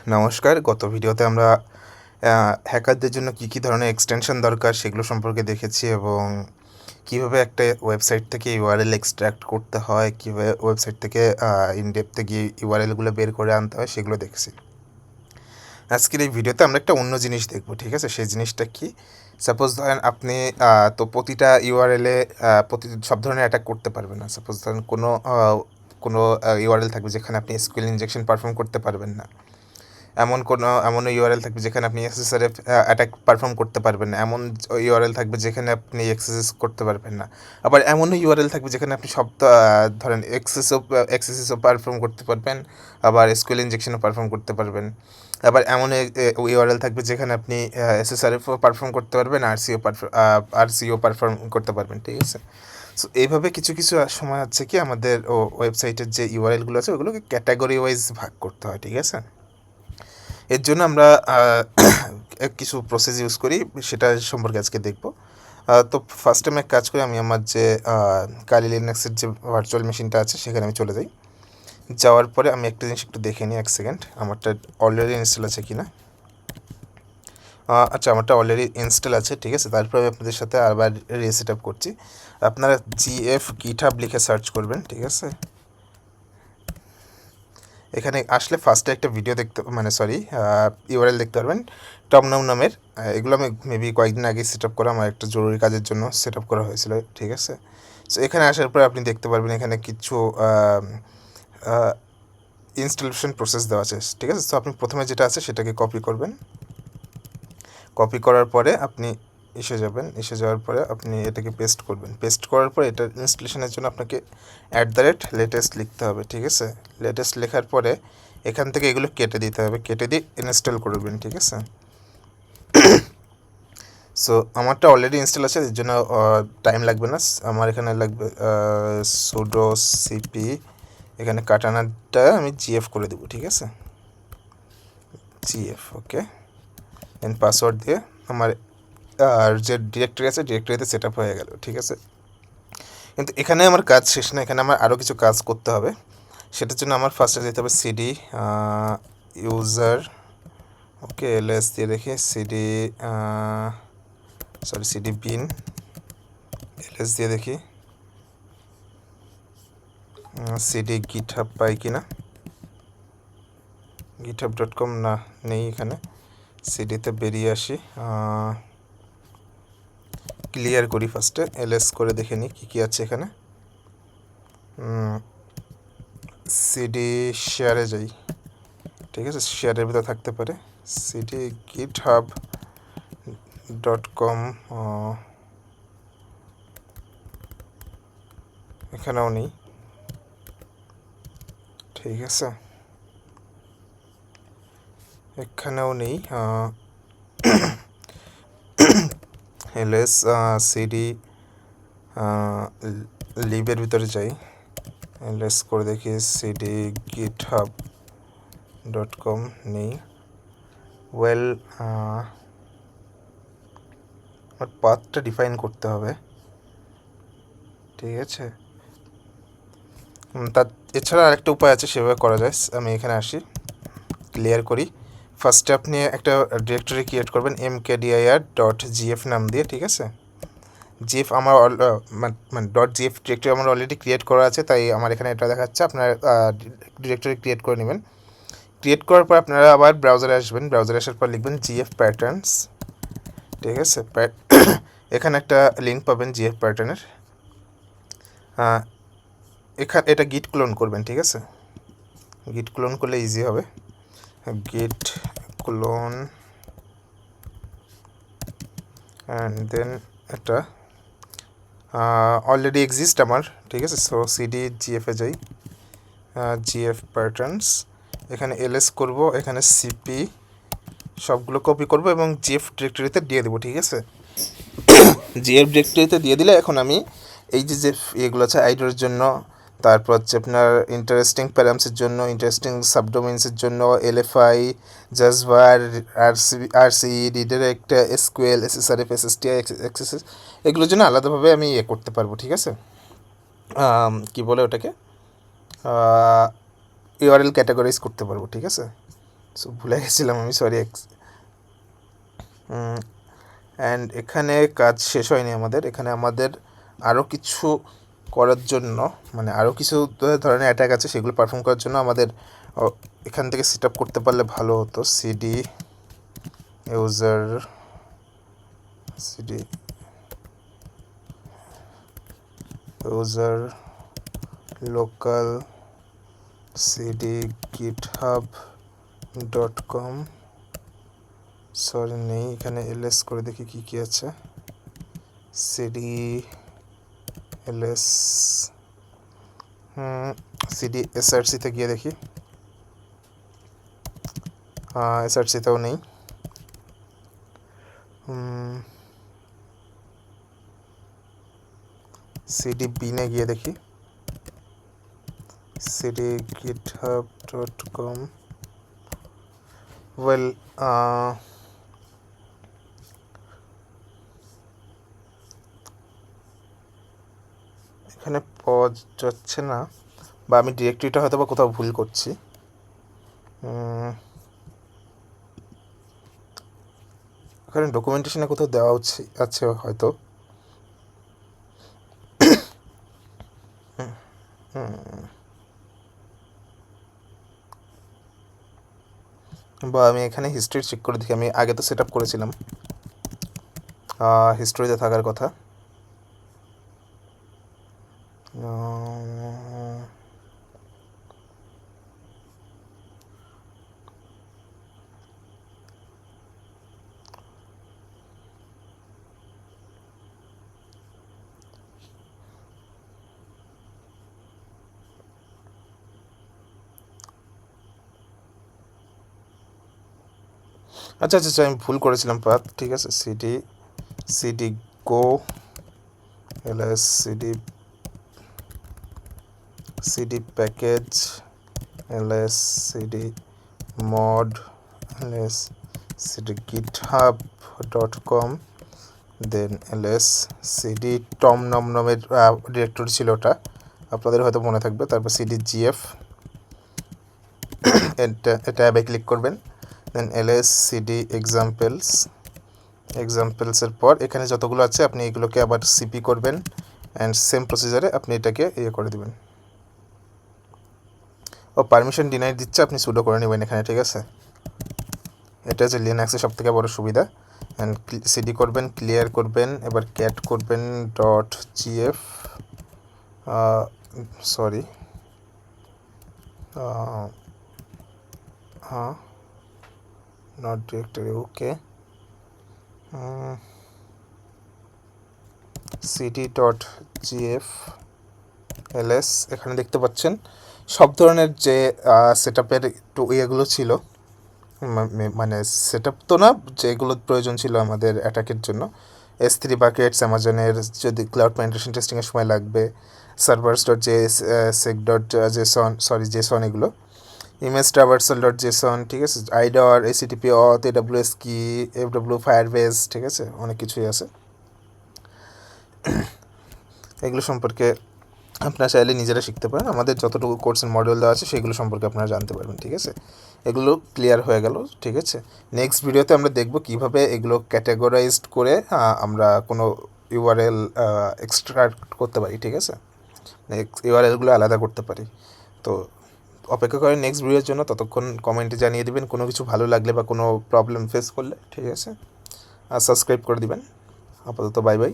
নমস্কার। গত ভিডিওতে আমরা হ্যাকারদের জন্য কী ধরনের এক্সটেনশন দরকার সেগুলো সম্পর্কে দেখেছি এবং কীভাবে একটা ওয়েবসাইট থেকে ইউআরএল এক্সট্রাক্ট করতে হয়, কীভাবে ওয়েবসাইট থেকে ইনডেপথে গিয়ে ইউআরএলগুলো বের করে আনতে হয় সেগুলো দেখেছি। আজকের এই ভিডিওতে আমরা একটা অন্য জিনিস দেখব, ঠিক আছে? সেই জিনিসটা কি? সাপোজ ধরেন আপনি তো প্রতিটা ইউআরএলে সব ধরনের অ্যাটাক করতে পারবেন না। সাপোজ ধরেন কোনো ইউআরএল থাকবে যেখানে আপনি এসকিউএল ইনজেকশন পারফর্ম করতে পারবেন না। এমন ইউআরএল থাকবে যেখানে আপনি এসএসআরএফ অ্যাটাক পারফর্ম করতে পারবেন না। এমন ইউআরএল থাকবে যেখানে আপনি এক্সএসএস করতে পারবেন না। আবার এমনও ইউআরএল থাকবে যেখানে আপনি সব ধরেন এক্সএসএসও পারফর্ম করতে পারবেন, আবার এসকিউএল ইনজেকশনও পারফর্ম করতে পারবেন। আবার এমন ইউআরএল থাকবে যেখানে আপনি এসএসআরএফও পারফর্ম করতে পারবেন, আরসিও পারফর্ম করতে পারবেন, ঠিক আছে? সো এইভাবে কিছু সময় হচ্ছে কি আমাদের ওয়েবসাইটের যে ইউআরএলগুলো আছে ওগুলোকে ক্যাটাগরি ওয়াইজ ভাগ করতে হয়, ঠিক আছে? এর জন্য আমরা কিছু প্রসেস ইউজ করি, সেটা সম্পর্কে আজকে দেখব। তো ফার্স্ট টাইম এক কাজ করি, আমি আমার যে কালি লিনাক্সের যে ভার্চুয়াল মেশিনটা আছে সেখানে আমি চলে যাই। যাওয়ার পরে আমি একটা জিনিস একটু দেখে নিই, 1 সেকেন্ড, আমারটা অলরেডি ইনস্টল আছে কি না। আচ্ছা, আমারটা অলরেডি ইনস্টল আছে, ঠিক আছে। তারপরে আমি আপনাদের সাথে আবার রিসেট আপ করছি। আপনারা জিএফ গিটহাব লিখে সার্চ করবেন, ঠিক আছে। এখানে আসলে ফার্স্টে একটা ভিডিও ইউআরএল দেখতে পারবেন টমনাম নামের। এগুলো আমি মেবি কয়েকদিন আগে সেট আপ করা, আমার একটা জরুরি কাজের জন্য সেট আপ করা হয়েছিল, ঠিক আছে। সো এখানে আসার পরে আপনি দেখতে পারবেন এখানে কিছু ইনস্টলেশন প্রসেস দেওয়া আছে, ঠিক আছে। সো আপনি প্রথমে যেটা আছে সেটাকে কপি করবেন। কপি করার পরে আপনি এসে যাওয়ার পরে আপনি এটাকে পেস্ট করবেন। পেস্ট করার পরে এটার ইনস্টলেশনের জন্য আপনাকে @latest লিখতে হবে, ঠিক আছে। লেটেস্ট লেখার পরে এখান থেকে এগুলো কেটে দিতে হবে, কেটে দিয়ে ইনস্টল করবেন, ঠিক আছে। সো আমারটা অলরেডি ইনস্টল আছে, এর জন্য টাইম লাগবে না। আমার এখানে লাগবে সুডো সিপি, এখানে কাটানাটা আমি জিএফ করে দেবো, ঠিক আছে। জিএফ, ওকে। দেন পাসওয়ার্ড দিয়ে আমার আর যে ডিরেক্টরি আছে ডিরেক্টরিতে সেট আপ হয়ে গেল, ঠিক আছে। কিন্তু এখানে আমার কাজ শেষ না, এখানে আমার আরও কিছু কাজ করতে হবে। সেটার জন্য আমার ফার্স্টে যেতে হবে সিডি ইউজার, ওকে, এলএস দিয়ে দেখি সিডি বিন এলএস দিয়ে দেখি সিডি গিটহাব পাই কিনা। github.com না, নেই এখানে। সিডিতে বেরিয়ে আসি, ক্লিয়ার করি, ফার্স্টে এলএস করে দেখে নিই কী আছে এখানে। সিডি শেয়ারে যাই, ঠিক আছে। শেয়ারের ভিতরে থাকতে পারে সিডি github.com, এখানেও নেই, ঠিক আছে। এখানেও নেই। এলএস সিডি লিবের ভিতরে যাই, এলএস করে দেখি সিডি github.com নেই। ওয়েল, পাথটা ডিফাইন করতে হবে, ঠিক আছে। এছাড়া আরেকটা উপায় আছে, সেভাবে করা যায়। আমি এখানে আসি, ক্লিয়ার করি। ফার্স্টে আপনি একটা ডিরেক্টরি ক্রিয়েট করবেন mkdir.gf নাম দিয়ে, ঠিক আছে। জিএফ আমার মানে .gf ডিরেক্টরি আমার অলরেডি ক্রিয়েট করা আছে, তাই আমার এখানে এটা দেখাচ্ছে। আপনার ডিরেক্টরি ক্রিয়েট করে নেবেন। ক্রিয়েট করার পর আপনারা আবার ব্রাউজারে আসবেন, ব্রাউজারে আসার পর লিখবেন জিএফ প্যাটার্নস, ঠিক আছে। এখানে একটা লিঙ্ক পাবেন জিএফ প্যাটার্নের। এটা গিট ক্লোন করবেন, ঠিক আছে। গিট ক্লোন করলে ইজি হবে। git clone and then এটা অলরেডি এক্সিস্ট আমার, ঠিক আছে। সো সিডি জিএফে যাই, জিএফ প্যাটার্নস, এখানে এলএস করব, এখানে সিপি সবগুলো কপি করব এবং জিএফ ডিরেক্টরিতে দিয়ে দেবো, ঠিক আছে। জিএফ ডিরেক্টরিতে দিয়ে দিলে এখন আমি এই যে এগুলো আছে আইডোর জন্য, তারপর হচ্ছে আপনার ইন্টারেস্টিং প্যারামসের জন্য, ইন্টারেস্টিং সাবডোমেন্সের জন্য এলএফআই, জাজভার, আরসি, রিডাইরেক্ট, এসকিউএল, এসএসআরএফ, এসএসটিআই, এক্সএসএস, এগুলোর জন্য আলাদাভাবে আমি করতে পারবো, ঠিক আছে। কি বলে ওটাকে, ইউআরএল ক্যাটাগরাইজ করতে পারবো, ঠিক আছে। সো ভুলে গেছিলাম আমি, সরি। অ্যান্ড এখানে কাজ শেষ হয়নি আমাদের, এখানে আমাদের আরও কিছু করার জন্য, মানে আরও কিছু ধরনের অ্যাটাক আছে, সেগুলো পারফর্ম করার জন্য আমাদের এখান থেকে সেট আপ করতে পারলে ভালো হতো। CD user local CD github.com, sorry নেই এখানে, এলএস করে দেখি কী কী আছে। সিডি এলএস, সিডি এসআরসিতে গিয়ে দেখি, এসআরসিতেও নেই। সিডি বিনে গিয়ে দেখি, সিডি github.com, ওয়েল এখানে পাওয়া যাচ্ছে না, বা আমি ডিরেক্টরিটা হয়তো বা কোথাও ভুল করছি। এখানে ডকুমেন্টেশনে কোথাও দেওয়া আছে হয়তো। বা আমি এখানে হিস্ট্রি চেক করে দেখি, আমি আগে তো সেট আপ করেছিলাম, হিস্ট্রিতে থাকার কথা। আচ্ছা আচ্ছা আচ্ছা, আমি ভুল করেছিলাম পাথ, ঠিক আছে। Cd go ls, cd package ls, cd mod ls, cd github.com, then ls cd tom nom নামের ডিরেক্টরি ছিল ওটা, আপনাদের হয়তো মনে থাকবে। তারপর সিডি জিএফ, এটা ট্যাবে ক্লিক করবেন। দেন এলএস সিডি এক্সাম্পলসের পর এখানে যতগুলো আছে আপনি এগুলোকে আবার সিপি করবেন, অ্যান্ড সেম প্রসিজারে আপনি এটাকে করে দেবেন। ও পারমিশন ডিনাই দিচ্ছে, আপনি সুডো করে নেবেন এখানে, ঠিক আছে। এটা হচ্ছে লিনাক্সের সব থেকে বড় সুবিধা। অ্যান্ড সিডি করবেন, ক্লিয়ার করবেন, এবার ক্যাট করবেন .gf, sorry not directory, okay. cd.gf ls, এখানে দেখতে পাচ্ছেন সব ধরনের যে সেট আপের একটু ইয়েগুলো ছিল, মানে সেট আপ তো না, যেগুলো প্রয়োজন ছিল আমাদের অ্যাটাকের জন্য। S3 বাকেটস, অ্যামাজনের যদি ক্লাউড পেনিট্রেশন টেস্টিংয়ের সময় লাগবে, servers.json, এগুলো, ইমেজ traversal.json, ঠিক আছে, আইডর, ACTP auth, AWS কি, FW ফায়ারবেস, ঠিক আছে, অনেক কিছুই আছে। এগুলো সম্পর্কে আপনারা চাইলে নিজেরা শিখতে পারেন, আমাদের যতটুকু কোর্সের মডিউল দেওয়া আছে সেগুলো সম্পর্কে আপনারা জানতে পারবেন, ঠিক আছে। এগুলো ক্লিয়ার হয়ে গেল, ঠিক আছে। নেক্সট ভিডিওতে আমরা দেখব কিভাবে এগুলো ক্যাটাগরাইজড করে আমরা কোনো ইউআরএল এক্সট্রাক্ট করতে পারি, ঠিক আছে, ইউআরএলগুলো আলাদা করতে পারি। তো অপেক্ষা করেন নেক্সট ভিডিওর জন্য, ততক্ষণ কমেন্টে জানিয়ে দেবেন কোনো কিছু ভালো লাগলে বা কোনো প্রবলেম ফেস করলে, ঠিক আছে, আর সাবস্ক্রাইব করে দিবেন। আপাতত বাই বাই।